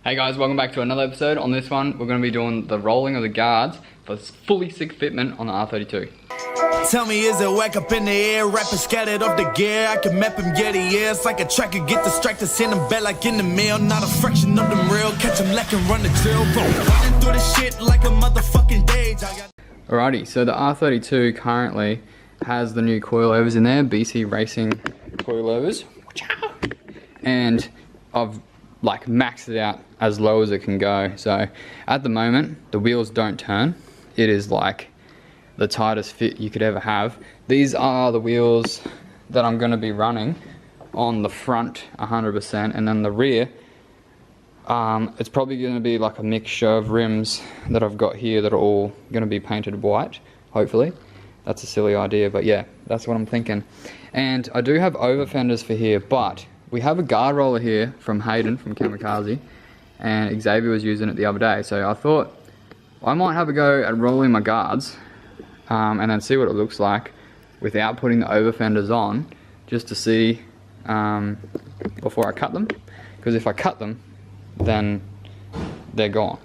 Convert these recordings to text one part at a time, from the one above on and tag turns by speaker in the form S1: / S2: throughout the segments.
S1: Hey guys, welcome back to another episode. On this one, we're going to be doing the rolling of the guards for fully sick fitment on the R32.
S2: Tell me, is it whack up in the air? Rapping scattered off the gear. I can map him, yeah, the air. It's like a tracker, get distracted, send him back like in the mail. Not a fraction of them real. Catch him lacking, run the drill. Running through the shit like a motherfucking dage.
S1: Alrighty, so the R32 currently has the new coilovers in there, BC Racing coilovers. And I've like maxed it out as low as it can go. So at the moment, the wheels don't turn. It is like the tightest fit you could ever have. These are the wheels that I'm going to be running on the front 100%, and then the rear, it's probably going to be like a mixture of rims that I've got here that are all going to be painted white, hopefully. That's a silly idea, but yeah, that's what I'm thinking. And I do have over fenders for here, but we have a guard roller here from Hayden from Kamikaze, and Xavier was using it the other day, so I thought I might have a go at rolling my guards and then see what it looks like without putting the over fenders on, just to see before I cut them, because if I cut them then they're gone,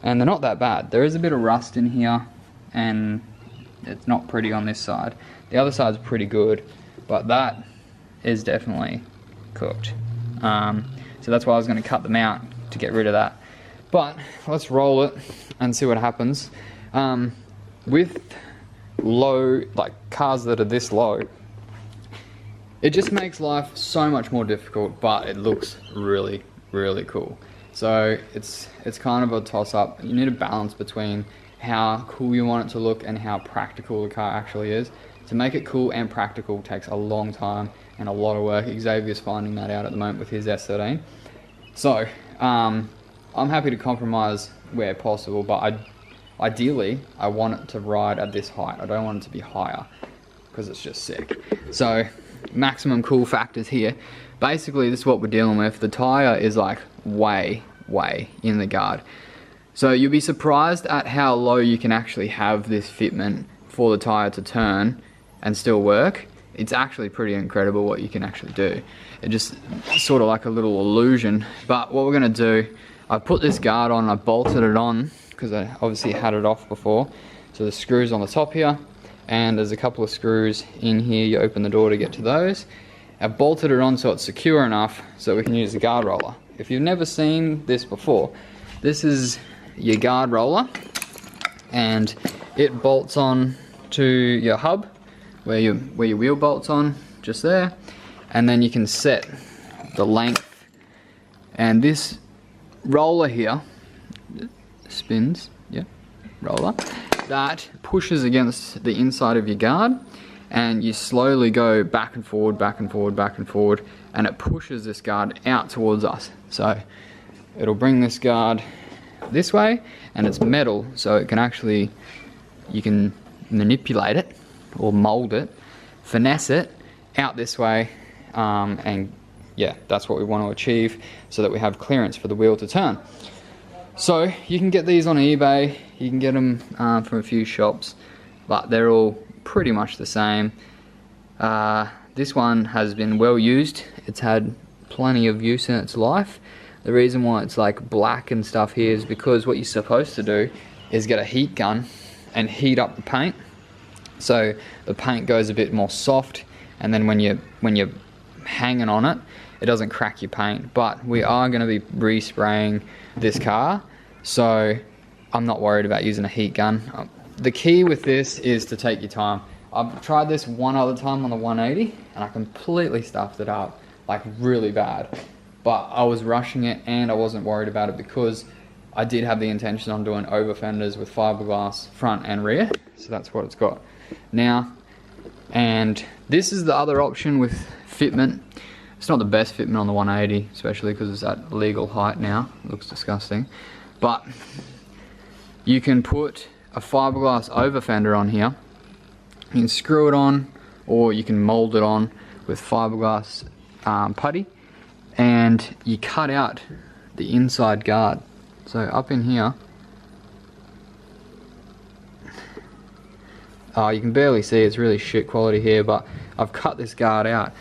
S1: and they're not that bad. There is a bit of rust in here and it's not pretty on this side. The other side's pretty good, but that is definitely cooked. So that's why I was going to cut them out to get rid of that. But let's roll it and see what happens. With low, like cars that are this low, it just makes life so much more difficult, but it looks really, really cool. So it's kind of a toss-up. You need a balance between how cool you want it to look and how practical the car actually is. To make it cool and practical takes a long time and a lot of work. Xavier's finding that out at the moment with his S13. So I'm happy to compromise where possible, but ideally I want it to ride at this height. I don't want it to be higher because it's just sick. So maximum cool factors here. Basically this is what we're dealing with. The tire is like way in the guard. So you'll be surprised at how low you can actually have this fitment for the tire to turn and still work. It's actually pretty incredible what you can actually do. It just sort of like a little illusion. But what we're gonna do, I put this guard on, I bolted it on because I obviously had it off before. So the screws on the top here, and there's a couple of screws in here. You open the door to get to those. I've bolted it on so it's secure enough so we can use the guard roller. If you've never seen this before, this is your guard roller, and it bolts on to your hub where your wheel bolts on, just there, and then you can set the length. And this roller here spins, yeah, roller, that pushes against the inside of your guard, and you slowly go back and forward, back and forward, back and forward, and it pushes this guard out towards us. So it'll bring this guard this way, and it's metal, so it can actually, you can manipulate it or mold it, finesse it out this way, and yeah, that's what we want to achieve so that we have clearance for the wheel to turn. So you can get these on eBay, you can get them from a few shops, but they're all pretty much the same. This one has been well used. It's had plenty of use in its life. The reason why it's like black and stuff here is because what you're supposed to do is get a heat gun and heat up the paint, so the paint goes a bit more soft, and then when you're hanging on it, it doesn't crack your paint. But we are going to be respraying this car, so I'm not worried about using a heat gun. The key with this is to take your time. I've tried this one other time on the 180 and I completely stuffed it up, like really bad. But I was rushing it and I wasn't worried about it because I did have the intention on doing over fenders with fiberglass front and rear. So that's what it's got now. And this is the other option with fitment. It's not the best fitment on the 180, especially because it's at legal height now. It looks disgusting. But you can put a fiberglass over fender on here. You can screw it on, or you can mold it on with fiberglass putty, and you cut out the inside guard. So up in here, you can barely see, it's really shit quality here, but I've cut this guard out,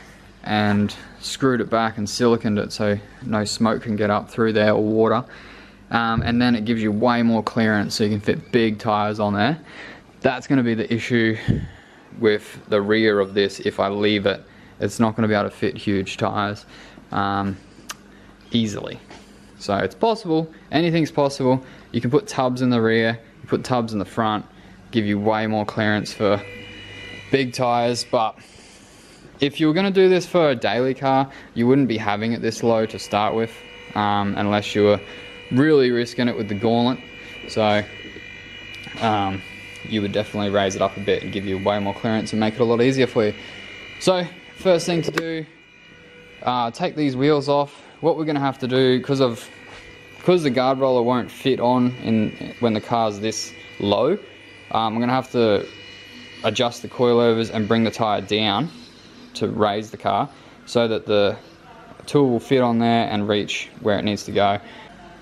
S1: and screwed it back and siliconed it so no smoke can get up through there or water. And then it gives you way more clearance so you can fit big tires on there. That's going to be the issue with the rear of this. If I leave it, it's not going to be able to fit huge tires easily. So it's possible, anything's possible. You can put tubs in the rear, you put tubs in the front, give you way more clearance for big tires. But if you were going to do this for a daily car, you wouldn't be having it this low to start with, unless you were really risking it with the gauntlet. So you would definitely raise it up a bit and give you way more clearance and make it a lot easier for you. So first thing to do, take these wheels off. What we're going to have to do, because the guard roller won't fit on when the car's this low, I'm going to have to adjust the coilovers and bring the tire down to raise the car so that the tool will fit on there and reach where it needs to go.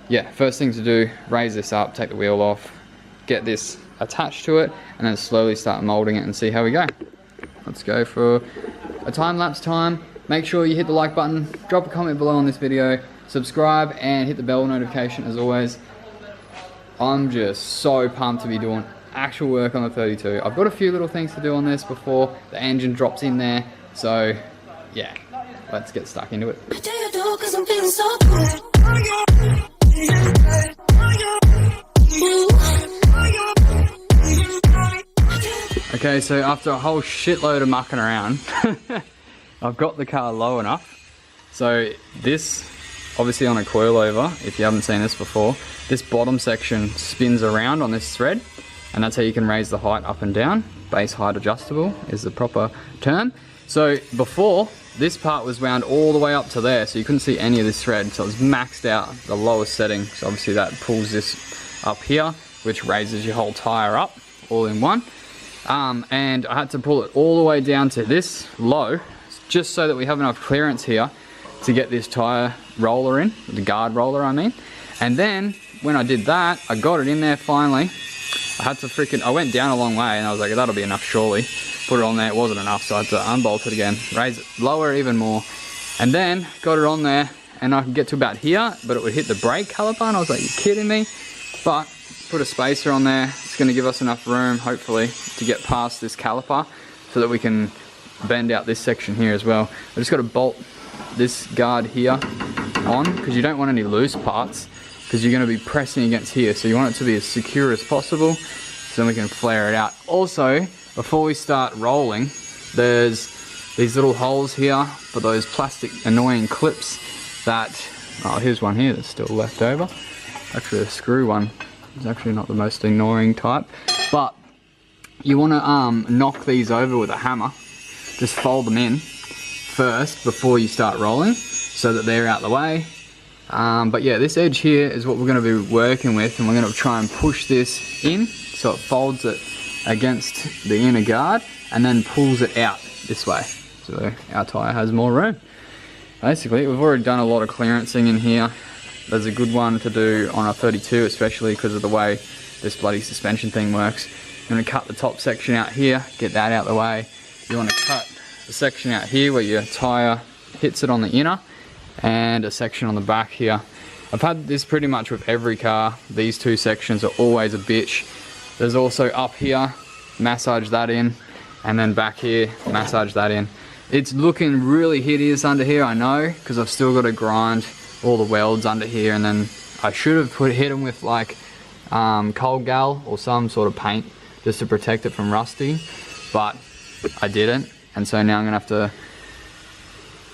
S1: Yeah, first thing to do, raise this up, take the wheel off, get this attached to it, and then slowly start molding it and see how we go. Let's go for a time-lapse time. Make sure you hit the like button, drop a comment below on this video, subscribe, and hit the bell notification as always. I'm just so pumped to be doing actual work on the 32. I've got a few little things to do on this before the engine drops in there. So yeah, let's get stuck into it. Okay, so after a whole shitload of mucking around, I've got the car low enough. So this, obviously on a coilover, if you haven't seen this before, this bottom section spins around on this thread, and that's how you can raise the height up and down. Base height adjustable is the proper term. So before, this part was wound all the way up to there, so you couldn't see any of this thread, so it was maxed out, the lowest setting. So obviously that pulls this up here, which raises your whole tire up, all in one. And I had to pull it all the way down to this low, just so that we have enough clearance here to get this tire roller in, the guard roller I mean. And then when I did that, I got it in there finally. I went down a long way and I was like, that'll be enough surely. Put it on there, it wasn't enough, so I had to unbolt it again, raise it, lower it even more. And then got it on there and I could get to about here, but it would hit the brake caliper and I was like, you kidding me? But put a spacer on there, it's gonna give us enough room, hopefully, to get past this caliper so that we can bend out this section here as well. I just gotta bolt this guard here on, because you don't want any loose parts, because you're going to be pressing against here, so you want it to be as secure as possible so then we can flare it out. Also, before we start rolling, there's these little holes here for those plastic annoying clips that, oh, here's one here that's still left over. Actually, the screw one is actually not the most annoying type, but you want to knock these over with a hammer. Just fold them in first before you start rolling so that they're out the way. But yeah, this edge here is what we're going to be working with, and we're going to try and push this in so it folds it against the inner guard and then pulls it out this way so our tyre has more room. Basically, we've already done a lot of clearancing in here. There's a good one to do on a 32, especially because of the way this bloody suspension thing works. You're going to cut the top section out here, get that out the way. You want to cut the section out here where your tyre hits it on the inner, and a section on the back here. I've had this pretty much with every car. These two sections are always a bitch. There's also up here, massage that in, and then back here, massage that in. It's looking really hideous under here, I know, because I've still got to grind all the welds under here, and then I should have hit them with like cold gal or some sort of paint just to protect it from rusting, but I didn't, and so now I'm gonna have to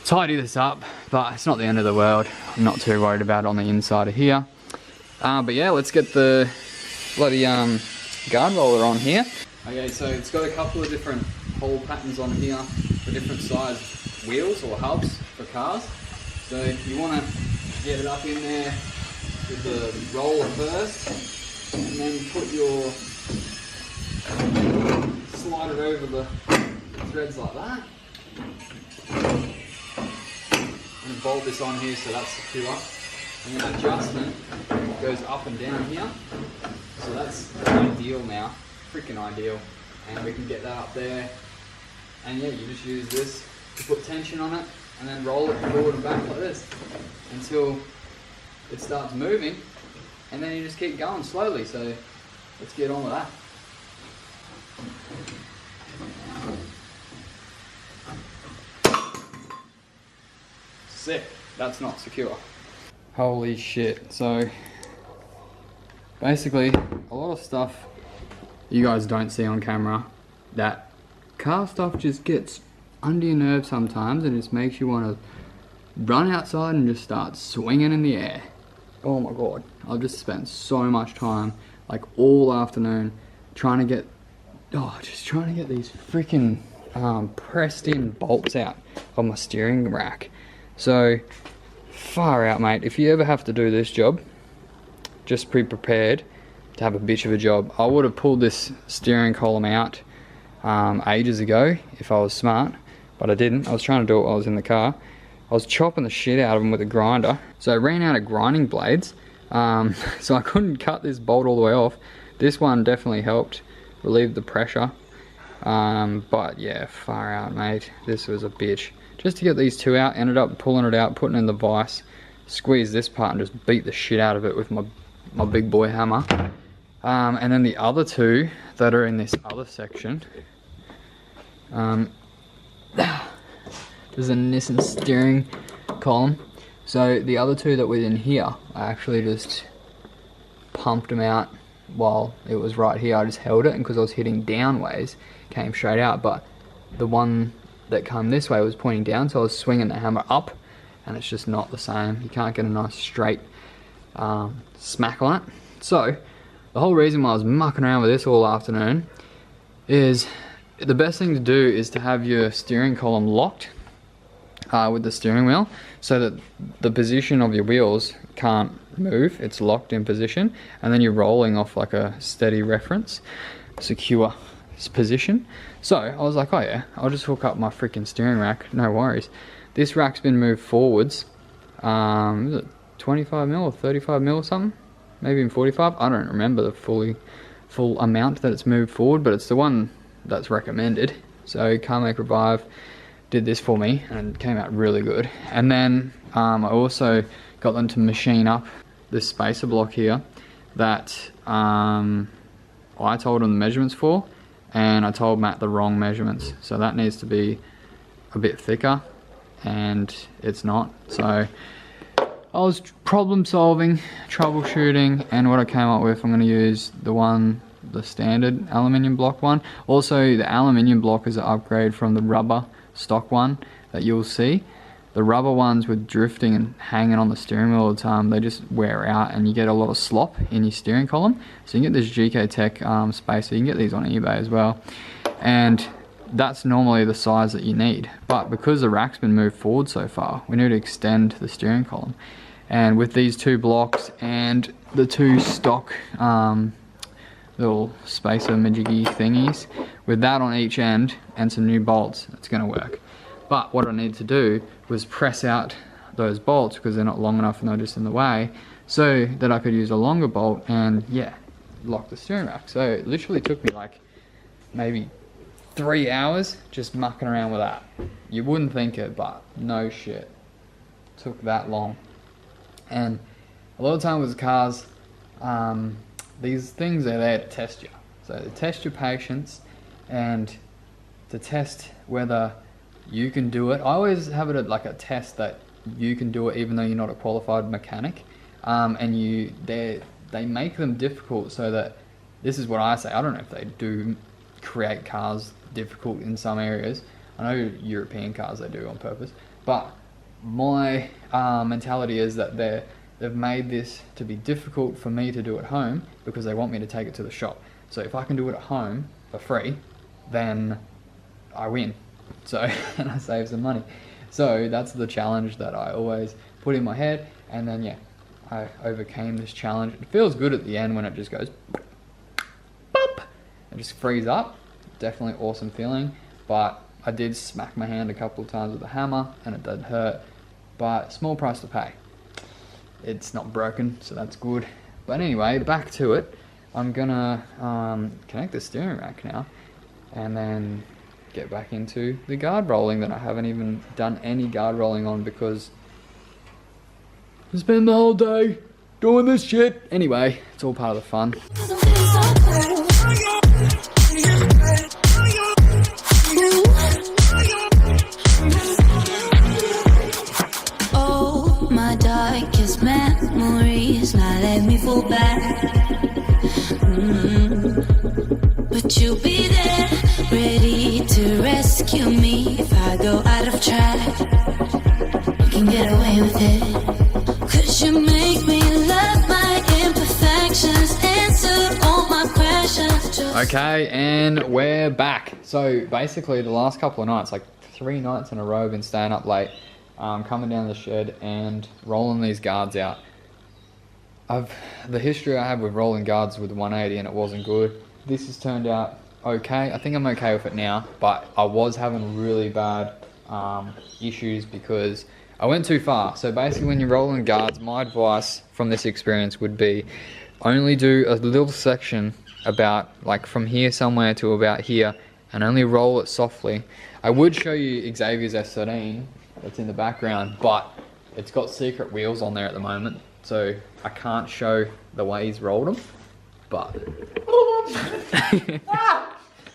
S1: tidy this up, but it's not the end of the world. I'm not too worried about it on the inside of here. But yeah, let's get the bloody guard roller on here. Okay, so it's got a couple of different hole patterns on here for different size wheels or hubs for cars. So you want to get it up in there with the roller first, and then put your slide it over the threads like that. And bolt this on here so that's secure. And then adjustment goes up and down here. So that's ideal now, freaking ideal. And we can get that up there. And yeah, you just use this to put tension on it. and then roll it forward and back like this until it starts moving, and then you just keep going slowly. So let's get on with that. Sick. That's not secure. Holy shit. So basically a lot of stuff you guys don't see on camera, that car stuff just gets under your nerves sometimes and just makes you want to run outside and just start swinging in the air. Oh my god, I've just spent so much time, like all afternoon, trying to get these freaking pressed in bolts out of my steering rack. So far out, mate. If you ever have to do this job, just be prepared to have a bitch of a job. I would have pulled this steering column out ages ago if I was smart, but I didn't. I was trying to do it while I was in the car. I was chopping the shit out of them with a grinder, so I ran out of grinding blades, so I couldn't cut this bolt all the way off. This one definitely helped relieve the pressure, but yeah, far out, mate. This was a bitch. Just to get these two out, ended up pulling it out, putting it in the vise, squeeze this part and just beat the shit out of it with my big boy hammer. And then the other two that are in this other section, there's a Nissan steering column. So the other two that were in here, I actually just pumped them out while it was right here. I just held it, and because I was hitting downways, came straight out. But the one that came this way was pointing down, so I was swinging the hammer up, and it's just not the same. You can't get a nice straight smack on it. So the whole reason why I was mucking around with this all afternoon is the best thing to do is to have your steering column locked with the steering wheel, so that the position of your wheels can't move. It's locked in position, and then you're rolling off like a steady reference, secure position. So I was like, oh yeah, I'll just hook up my freaking steering rack, no worries. This rack's been moved forwards, is it 25 mil or 35 mil or something? Maybe even 45, I don't remember the full amount that it's moved forward, but it's the one that's recommended. So Carmaker Revive did this for me and it came out really good. And then I also got them to machine up this spacer block here that I told them the measurements for, and I told Matt the wrong measurements. So that needs to be a bit thicker, and it's not. So I was problem solving, troubleshooting, and what I came up with, I'm going to use the standard aluminium block one. Also, the aluminium block is an upgrade from the rubber stock one that you'll see. The rubber ones with drifting and hanging on the steering wheel all the time, they just wear out and you get a lot of slop in your steering column. So you can get this GK Tech spacer, you can get these on eBay as well. And that's normally the size that you need. But because the rack's been moved forward so far, we need to extend the steering column. And with these two blocks and the two stock little spacer majiggy thingies, with that on each end and some new bolts, it's going to work. But what I needed to do was press out those bolts because they're not long enough and they're just in the way, so that I could use a longer bolt and yeah, lock the steering rack. So it literally took me like maybe 3 hours just mucking around with that. You wouldn't think it, but no shit, took that long. And a lot of time with cars, these things are there to test you. So to test your patience and to test whether you can do it. I always have it at like a test that you can do it even though you're not a qualified mechanic. And they make them difficult so that, this is what I say, I don't know if they do create cars difficult in some areas. I know European cars they do on purpose, but my mentality is that they've made this to be difficult for me to do at home because they want me to take it to the shop. So if I can do it at home for free, then I win. So, and I save some money. So that's the challenge that I always put in my head, and then yeah, I overcame this challenge. It feels good at the end when it just goes pop and just frees up. Definitely awesome feeling, but I did smack my hand a couple of times with a hammer and it did hurt, but small price to pay. It's not broken, so that's good. But anyway, back to it. I'm gonna connect the steering rack now, and then get back into the guard rolling that I haven't even done any guard rolling on because I spend the whole day doing this shit. Anyway, it's all part of the fun.
S3: Oh, my darkest memories, now let me fall back. But you'll be there, ready to rescue me if I go out of track. You can get away with it, 'cause you make me love my imperfections, answer all my questions.
S1: Okay, and we're back. So basically the last couple of nights, like 3 nights in a row, I've been staying up late, coming down the shed and rolling these guards out. The history I had with rolling guards with the 180 and it wasn't good. This has turned out okay. I think I'm okay with it now, but I was having really bad issues because I went too far. So basically when you're rolling guards, my advice from this experience would be only do a little section about like from here somewhere to about here and only roll it softly. I would show you Xavier's S13 that's in the background, but it's got secret wheels on there at the moment, so I can't show the way he's rolled them, but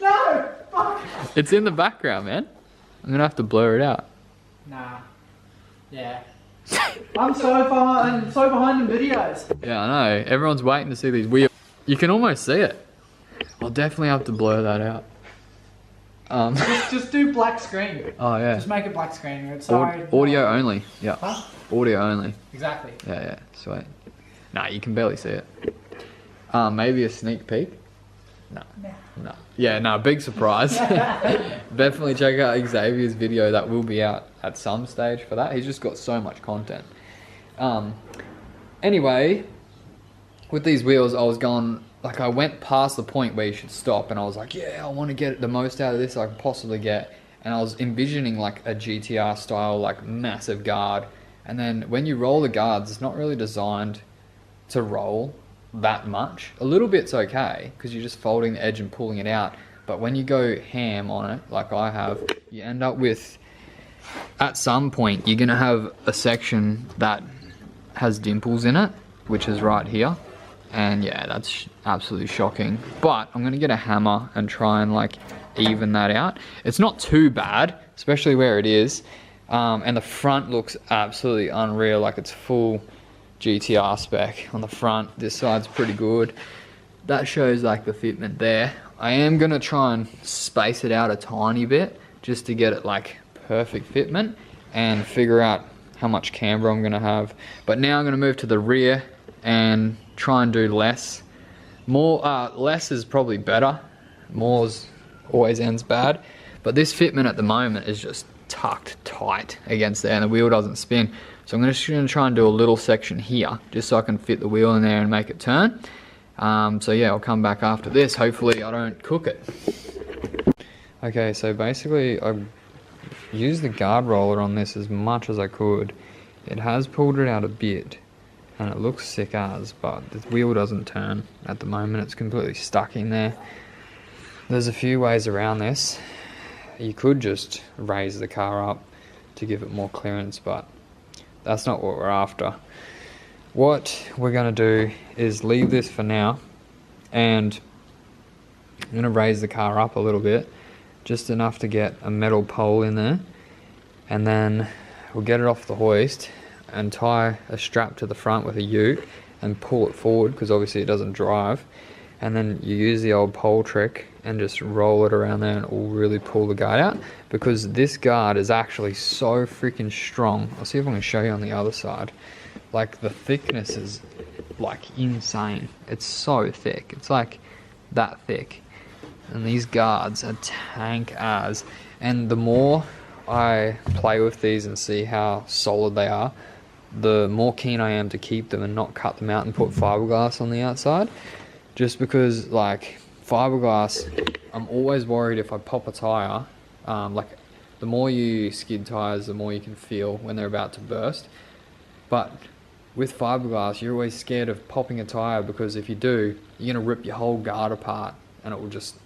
S4: No! Fuck!
S1: it's in the background, man. I'm gonna have to blur it out.
S4: Nah. Yeah. I'm so behind in videos.
S1: Yeah, I know. Everyone's waiting to see these wheels. You can almost see it. I'll definitely have to blur that out.
S4: Just do black screen.
S1: Oh yeah.
S4: Just make it black screen. Sorry.
S1: Audio only. Yeah.
S4: Huh?
S1: Audio only.
S4: Exactly.
S1: Yeah, sweet. Nah, you can barely see it. Maybe a sneak peek? No. No. Yeah, no, big surprise. Definitely check out Xavier's video. That will be out at some stage for that. He's just got so much content. Anyway, with these wheels, I was going, like I went past the point where you should stop and I was like, yeah, I want to get the most out of this I can possibly get. And I was envisioning like a GTR style, like massive guard. And then when you roll the guards, it's not really designed to roll that much. A little bit's okay because you're just folding the edge and pulling it out, but when you go ham on it like I have, you end up with, at some point you're gonna have a section that has dimples in it, which is right here, and yeah, that's absolutely shocking. But I'm gonna get a hammer and try and like even that out. It's not too bad, especially where it is, and the front looks absolutely unreal, like it's full GTR spec on the front. This side's pretty good. That shows like the fitment there. I am gonna try and space it out a tiny bit just to get it like perfect fitment and figure out how much camber I'm gonna have. But now I'm gonna move to the rear and try and do less. Less is probably better. More's always ends bad. But this fitment at the moment is just tucked tight against there and the wheel doesn't spin. So I'm just going to try and do a little section here just so I can fit the wheel in there and make it turn. So yeah, I'll come back after this. Hopefully I don't cook it. Okay, so basically I used the guard roller on this as much as I could. It has pulled it out a bit and it looks sick as, but the wheel doesn't turn at the moment. It's completely stuck in there. There's a few ways around this. You could just raise the car up to give it more clearance, but that's not what we're after. What we're going to do is leave this for now, and I'm going to raise the car up a little bit, just enough to get a metal pole in there, and then we'll get it off the hoist and tie a strap to the front with a ute and pull it forward, because obviously it doesn't drive, and then you use the old pole trick and just roll it around there and it will really pull the guard out, because this guard is actually so freaking strong. I'll see if I can show you on the other side. Like the thickness is like insane. It's so thick. It's like that thick. And these guards are tank as. And the more I play with these and see how solid they are, the more keen I am to keep them and not cut them out and put fiberglass on the outside. Just because like fiberglass, I'm always worried if I pop a tire, like the more you skid tires, the more you can feel when they're about to burst. But with fiberglass, you're always scared of popping a tire, because if you do, you're gonna rip your whole guard apart and it will just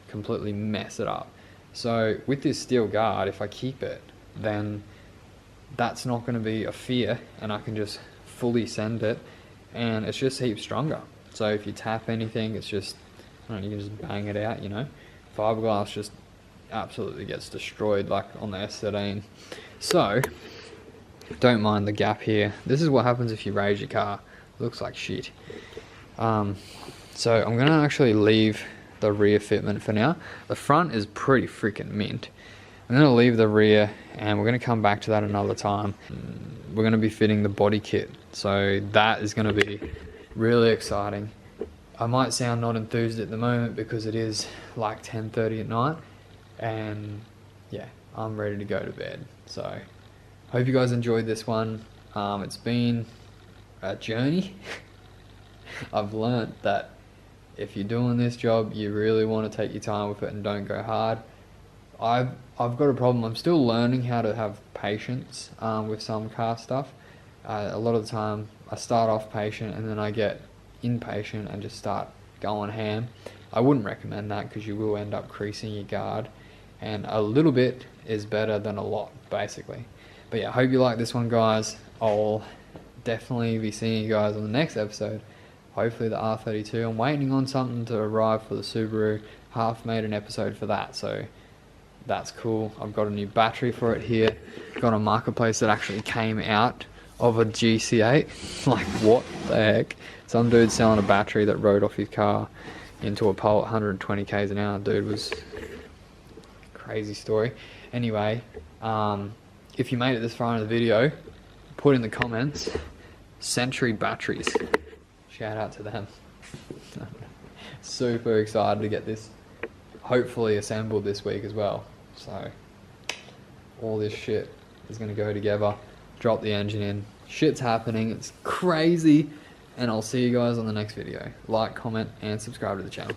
S1: completely mess it up. So with this steel guard, if I keep it, then that's not going to be a fear, and I can just fully send it, and it's just heaps stronger. So if you tap anything, it's just, I don't know, you can just bang it out, you know. Fiberglass just absolutely gets destroyed like on the S13. So don't mind the gap here. This is what happens if you raise your car. It looks like shit. So I'm gonna actually leave the rear fitment for now. The front is pretty freaking mint. I'm gonna leave the rear, and we're gonna come back to that another time. We're gonna be fitting the body kit, so that is gonna be really exciting. I might sound not enthused at the moment because it is like 10:30 at night, and yeah, I'm ready to go to bed. So hope you guys enjoyed this one. It's been a journey. I've learnt that if you're doing this job, you really want to take your time with it and don't go hard. I've got a problem. I'm still learning how to have patience with some car stuff. A lot of the time I start off patient and then I get impatient and just start going ham. I wouldn't recommend that because you will end up creasing your guard, and a little bit is better than a lot, basically. But yeah, hope you like this one, guys. I'll definitely be seeing you guys on the next episode. Hopefully the R32. I'm waiting on something to arrive for the Subaru. Half made an episode for that, so that's cool. I've got a new battery for it here. Got a marketplace that actually came out of a GC8. Like, what the heck? Some dude selling a battery that rode off his car into a pole at 120 k's an hour. Dude was crazy story. Anyway, if you made it this far in the video, put in the comments Century batteries. Shout out to them. Super excited to get this hopefully assembled this week as well. So all this shit is going to go together. Drop the engine in. Shit's happening. It's crazy. And I'll see you guys on the next video. Like, comment, and subscribe to the channel.